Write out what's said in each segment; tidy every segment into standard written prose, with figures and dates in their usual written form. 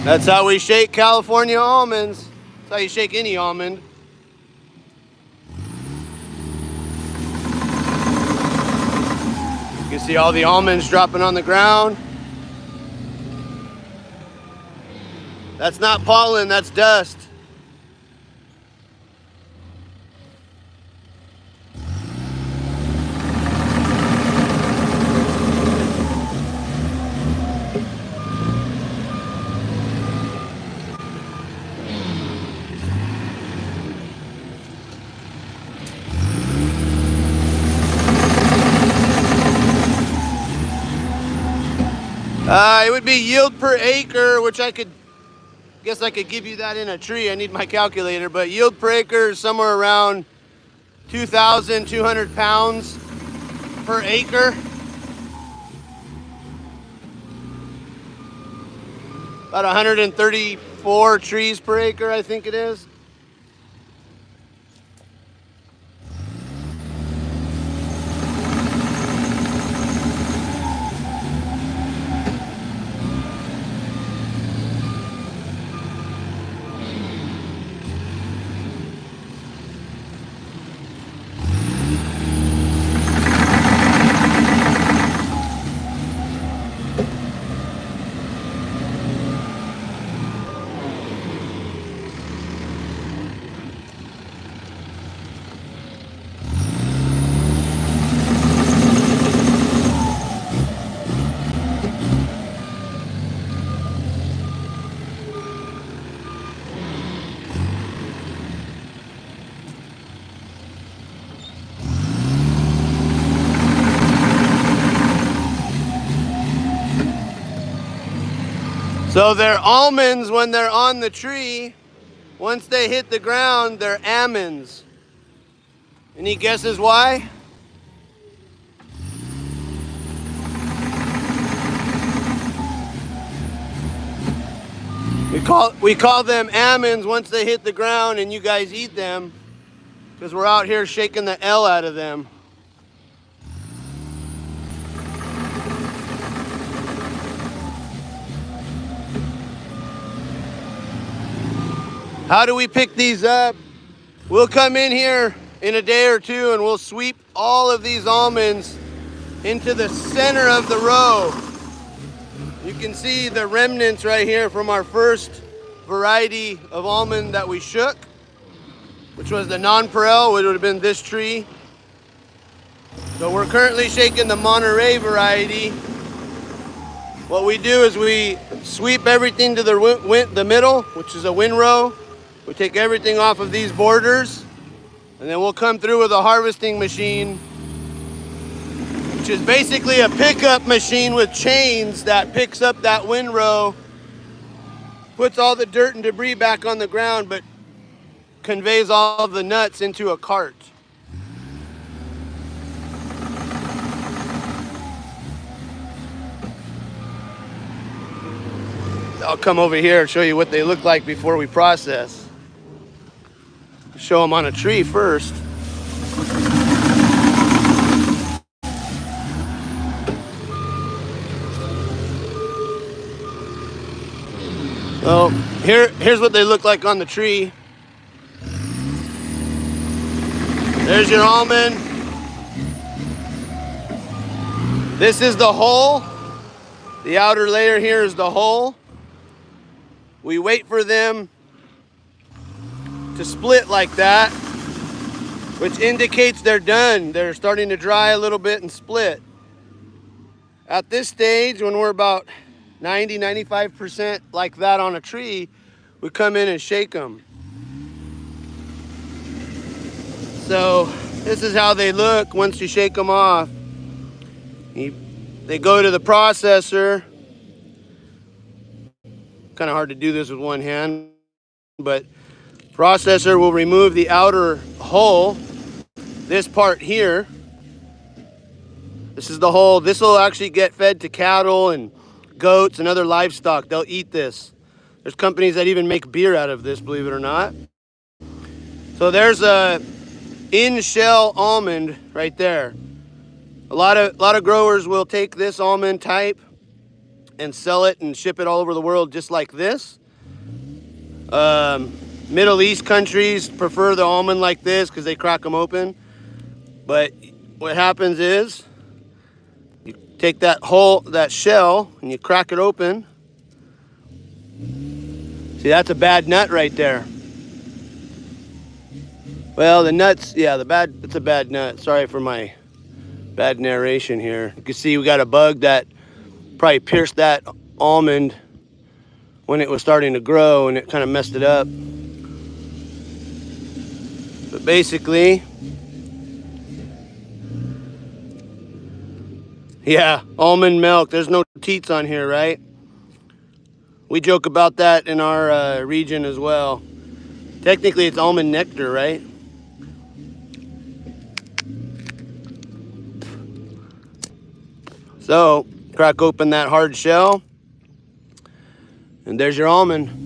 That's how we shake California almonds. That's how you shake any almond. You can see all the almonds dropping on the ground. That's not pollen, that's dust. It would be yield per acre, which I guess I could give you that in a tree. I need my calculator, but yield per acre is somewhere around 2,200 pounds per acre. About 134 trees per acre, I think it is. So they're almonds when they're on the tree. Once they hit the ground, they're almonds. Any guesses why? We call them almonds once they hit the ground and you guys eat them because we're out here shaking the L out of them. How do we pick these up? We'll come in here in a day or two and we'll sweep all of these almonds into the center of the row. You can see the remnants right here from our first variety of almond that we shook, which was the nonpareil, which would have been this tree. So we're currently shaking the Monterey variety. What we do is we sweep everything to the middle, which is a windrow. We take everything off of these borders, and then we'll come through with a harvesting machine, which is basically a pickup machine with chains that picks up that windrow, puts all the dirt and debris back on the ground, but conveys all of the nuts into a cart. I'll come over here and show you what they look like before we process. Show them on a tree first. So here's what they look like on the tree. There's your almond. This is the hull. The outer layer here is the hull. We wait for them to split like that, which indicates they're done. They're starting to dry a little bit and split. At this stage, when we're about 90-95% like that on a tree, we come in and shake them. So this is how they look once you shake them off. They go to the processor. Kind of hard to do this with one hand, but processor will remove the outer hull, this part here. This is the hull. This will actually get fed to cattle and goats and other livestock. They'll eat this. There's companies that even make beer out of this, believe it or not. So there's a in-shell almond right there. A lot of growers will take this almond type and sell it and ship it all over the world just like this. Middle East countries prefer the almond like this because they crack them open. But what happens is you take that shell and you crack it open. See, that's a bad nut right there. Well, the nuts, yeah, it's a bad nut. Sorry for my bad narration here. You can see we got a bug that probably pierced that almond when it was starting to grow and it kind of messed it up. But basically, yeah, almond milk. There's no teats on here, right? We joke about that in our region as well. Technically, it's almond nectar, right? So, crack open that hard shell, and there's your almond.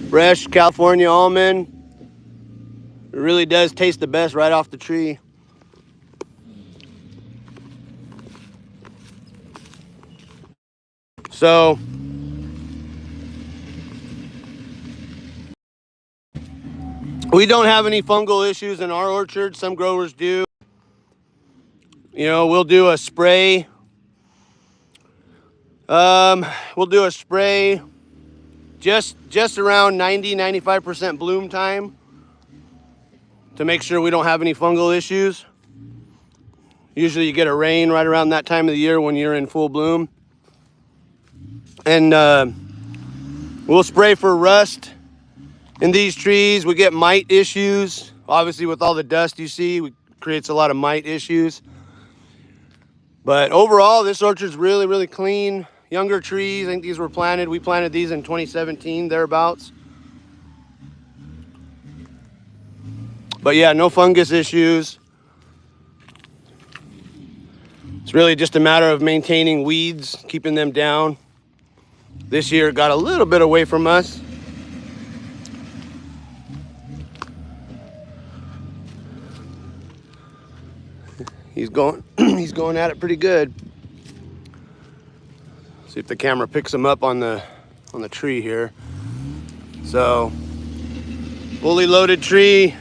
Fresh California almond. It really does taste the best right off the tree. So, we don't have any fungal issues in our orchard. Some growers do. You know, we'll do a spray. We'll do a spray just around 90-95% bloom time to make sure we don't have any fungal issues. Usually you get a rain right around that time of the year when you're in full bloom. And we'll spray for rust in these trees. We get mite issues. Obviously with all the dust you see, it creates a lot of mite issues. But overall, this orchard's really, really clean. Younger trees. I think these were planted. We planted these in 2017, thereabouts. But yeah, no fungus issues. It's really just a matter of maintaining weeds, keeping them down. This year it got a little bit away from us. He's going at it pretty good. See if the camera picks him up on the tree here. So, fully loaded tree.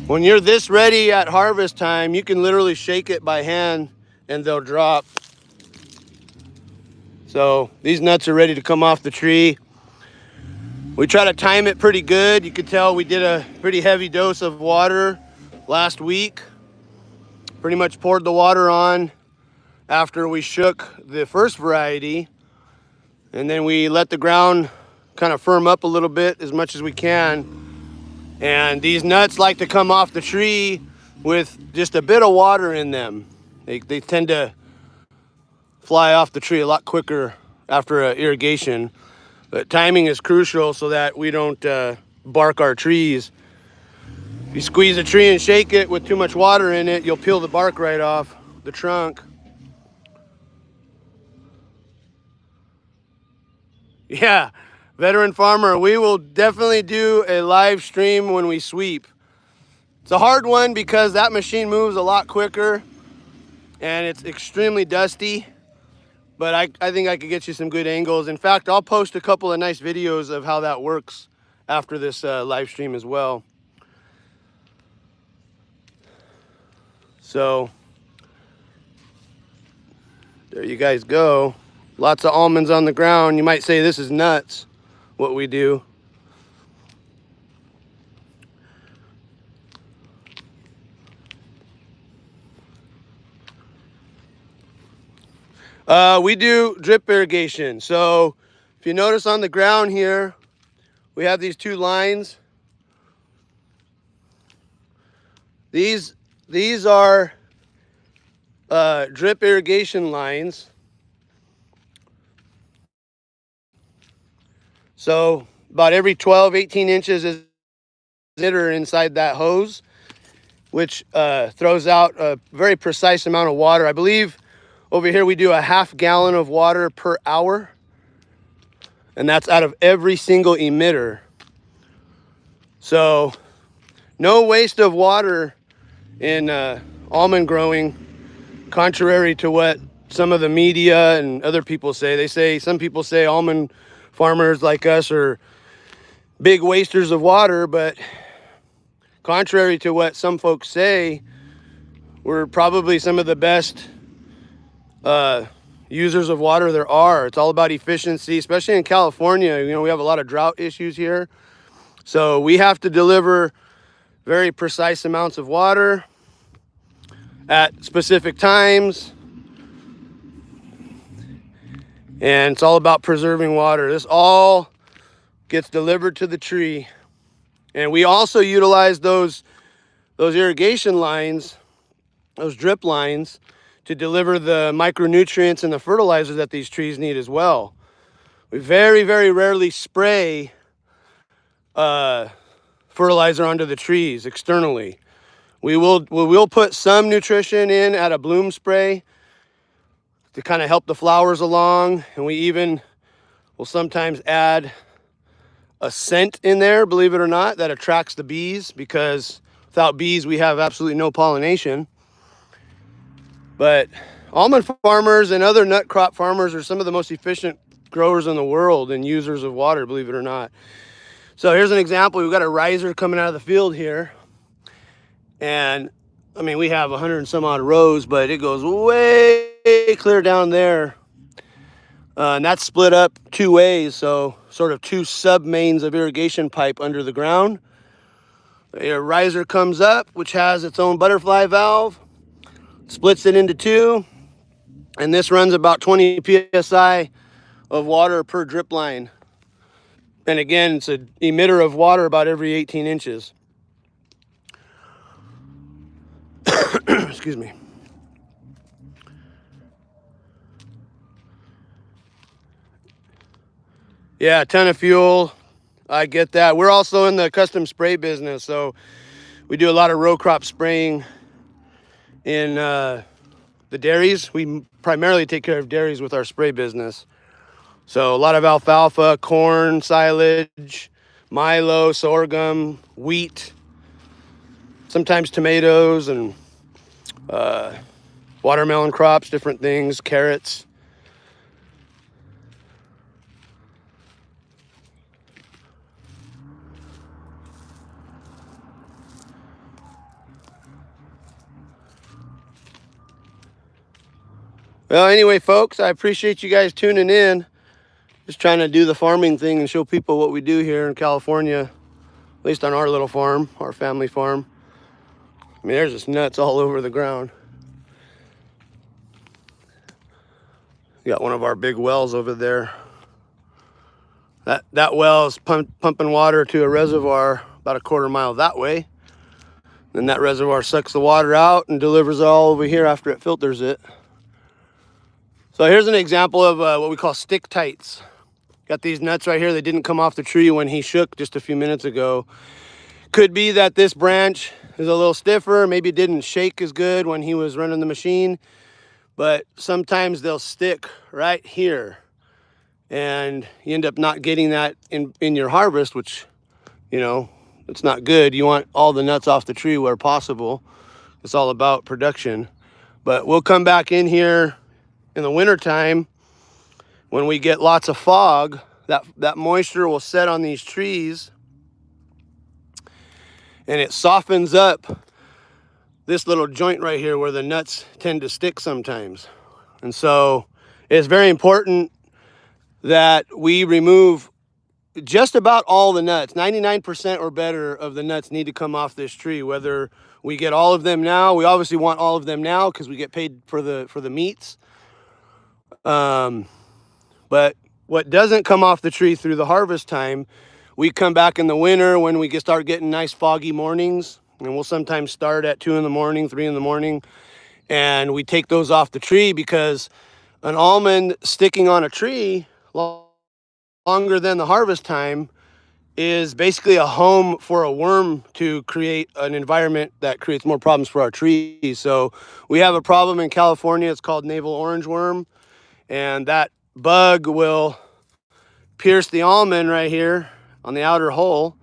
When you're this ready at harvest time, you can literally shake it by hand and they'll drop. So these nuts are ready to come off the tree. We try to time it pretty good. You could tell we did a pretty heavy dose of water last week. Pretty much poured the water on after we shook the first variety. And then we let the ground kind of firm up a little bit as much as we can. And these nuts like to come off the tree with just a bit of water in them. They tend to fly off the tree a lot quicker after irrigation. But timing is crucial so that we don't bark our trees. If you squeeze a tree and shake it with too much water in it, you'll peel the bark right off the trunk. Yeah, veteran farmer, we will definitely do a live stream when we sweep. It's a hard one because that machine moves a lot quicker and it's extremely dusty. But I think I could get you some good angles. In fact, I'll post a couple of nice videos of how that works after this live stream as well. So, there you guys go. Lots of almonds on the ground. You might say this is nuts, what we do. We do drip irrigation. So if you notice on the ground here, we have these two lines. These are drip irrigation lines. So about every 12, 18 inches is inside that hose, which throws out a very precise amount of water. I believe over here we do a ½ gallon of water per hour, and that's out of every single emitter. So no waste of water in almond growing, contrary to what some of the media and other people say. Some people say almond farmers like us are big wasters of water, but contrary to what some folks say, we're probably some of the best users of water there are. It's all about efficiency, especially in California. You know, we have a lot of drought issues here. So we have to deliver very precise amounts of water at specific times. And it's all about preserving water. This all gets delivered to the tree. And we also utilize those irrigation lines, those drip lines, to deliver the micronutrients and the fertilizer that these trees need as well. We very, very rarely spray fertilizer onto the trees externally. We will put some nutrition in at a bloom spray to kind of help the flowers along, and we even will sometimes add a scent in there, believe it or not, that attracts the bees, because without bees we have absolutely no pollination. But almond farmers and other nut crop farmers are some of the most efficient growers in the world and users of water, believe it or not. So here's an example. We've got a riser coming out of the field here. And I mean, we have 100 and some odd rows, but it goes way clear down there. And that's split up two ways. So sort of two sub mains of irrigation pipe under the ground. A riser comes up, which has its own butterfly valve, splits it into two. And this runs about 20 PSI of water per drip line. And again, it's an emitter of water about every 18 inches. Excuse me. Yeah, a ton of fuel. I get that. We're also in the custom spray business, so we do a lot of row crop spraying in the dairies. We primarily take care of dairies with our spray business. So a lot of alfalfa, corn, silage, milo, sorghum, wheat, sometimes tomatoes and watermelon crops, different things, carrots. Well, anyway, folks, I appreciate you guys tuning in. Just trying to do the farming thing and show people what we do here in California, at least on our little farm, our family farm. I mean, there's just nuts all over the ground. We got one of our big wells over there. That well is pumping water to a reservoir about a quarter mile that way. Then that reservoir sucks the water out and delivers it all over here after it filters it. So here's an example of what we call stick tights. Got these nuts right here. They didn't come off the tree when he shook just a few minutes ago. Could be that this branch is a little stiffer. Maybe it didn't shake as good when he was running the machine. But sometimes they'll stick right here. And you end up not getting that in your harvest, which, you know, it's not good. You want all the nuts off the tree where possible. It's all about production. But we'll come back in here in the wintertime when we get lots of fog. That moisture will set on these trees and it softens up this little joint right here where the nuts tend to stick sometimes. And so it's very important that we remove just about all the nuts. 99% or better of the nuts need to come off this tree. Whether we get all of them now, we obviously want all of them now because we get paid for the meats. But what doesn't come off the tree through the harvest time, we come back in the winter when we start getting nice foggy mornings, and we'll sometimes start at 2 in the morning, 3 in the morning, and we take those off the tree because an almond sticking on a tree longer than the harvest time is basically a home for a worm to create an environment that creates more problems for our trees. So we have a problem in California. It's called navel orange worm, and that bug will pierce the almond right here on the outer hole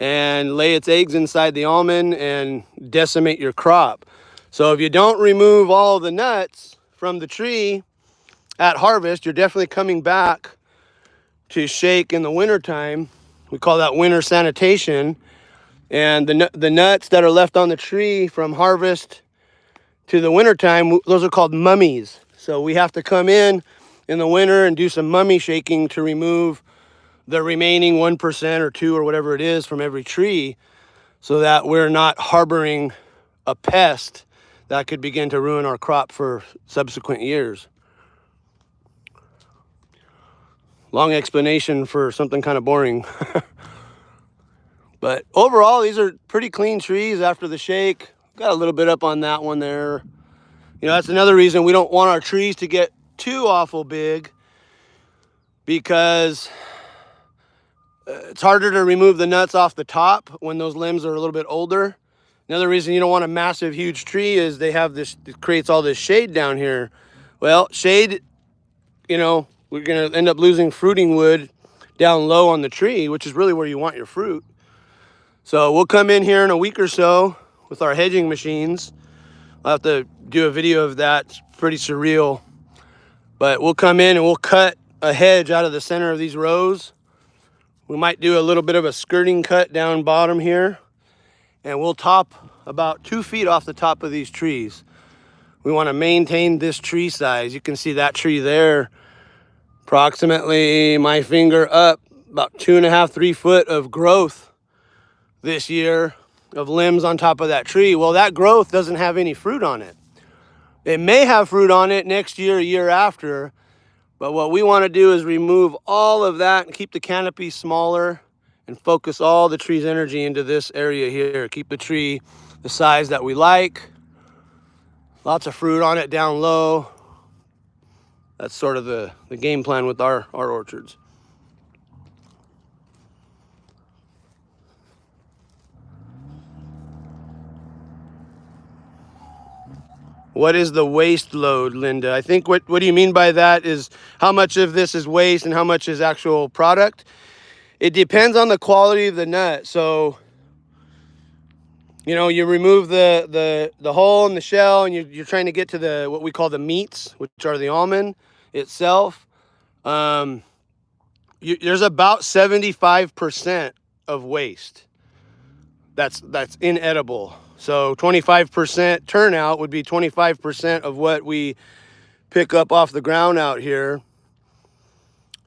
and lay its eggs inside the almond and decimate your crop. So if you don't remove all the nuts from the tree at harvest, you're definitely coming back to shake in the wintertime. We call that winter sanitation. And the nuts that are left on the tree from harvest to the wintertime, those are called mummies. So we have to come in the winter and do some mummy shaking to remove the remaining 1% or 2 or whatever it is from every tree, so that we're not harboring a pest that could begin to ruin our crop for subsequent years. Long explanation for something kind of boring. But overall, these are pretty clean trees after the shake. Got a little bit up on that one there. You know, that's another reason we don't want our trees to get too awful big, because it's harder to remove the nuts off the top when those limbs are a little bit older. Another reason you don't want a massive, huge tree is they have this, it creates all this shade down here. Well, shade, you know, we're going to end up losing fruiting wood down low on the tree, which is really where you want your fruit. So we'll come in here in a week or so with our hedging machines. I'll have to do a video of that. It's pretty surreal. But we'll come in and we'll cut a hedge out of the center of these rows. We might do a little bit of a skirting cut down bottom here, and we'll top about 2 feet off the top of these trees. We want to maintain this tree size. You can see that tree there, approximately my finger up, about 2.5, 3 foot of growth this year of limbs on top of that tree. Well, that growth doesn't have any fruit on it. It may have fruit on it next year, a year after, but what we want to do is remove all of that and keep the canopy smaller and focus all the tree's energy into this area here. Keep the tree the size that we like. Lots of fruit on it down low. That's sort of the game plan with our orchards. What is the waste load, Linda? I think what do you mean by that is how much of this is waste and how much is actual product? It depends on the quality of the nut. So, you know, you remove the hull and the shell, and you're trying to get to the what we call the meats, which are the almond itself. There's about 75% of waste that's inedible. So 25% turnout would be 25% of what we pick up off the ground out here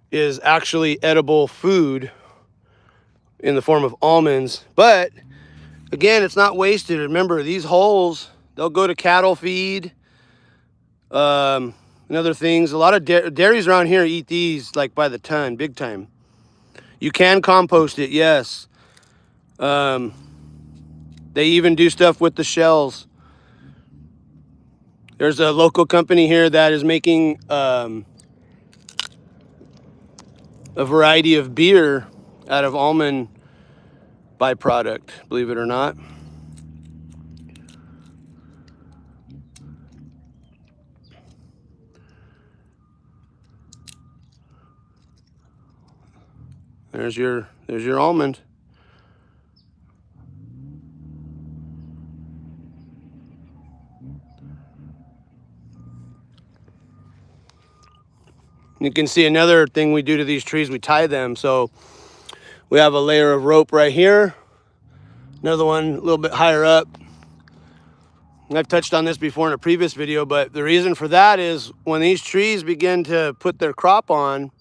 is actually edible food in the form of almonds. But again, it's not wasted. Remember, these hulls, they'll go to cattle feed and other things. A lot of dairies around here eat these like by the ton, big time. You can compost it, yes. They even do stuff with the shells. There's a local company here that is making a variety of beer out of almond byproduct, believe it or not. There's your almond. You can see another thing we do to these trees, we tie them. So we have a layer of rope right here, another one a little bit higher up. I've touched on this before in a previous video, but the reason for that is when these trees begin to put their crop on,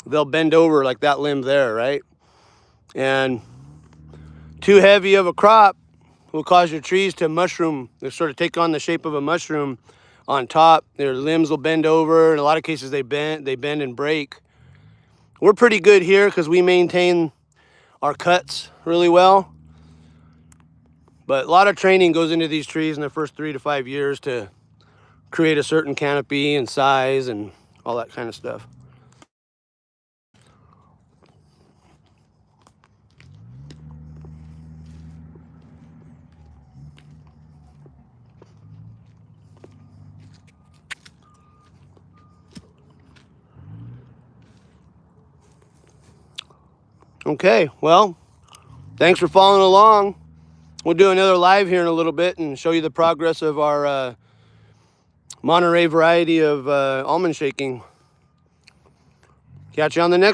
they'll bend over like that limb there, right? And too heavy of a crop will cause your trees to mushroom. They sort of take on the shape of a mushroom on top. Their limbs will bend over. In a lot of cases, they bend and break. We're pretty good here because we maintain our cuts really well. But a lot of training goes into these trees in the first 3 to 5 years to create a certain canopy and size and all that kind of stuff. Okay, well, thanks for following along. We'll do another live here in a little bit and show you the progress of our Monterey variety of almond shaking. Catch you on the next one.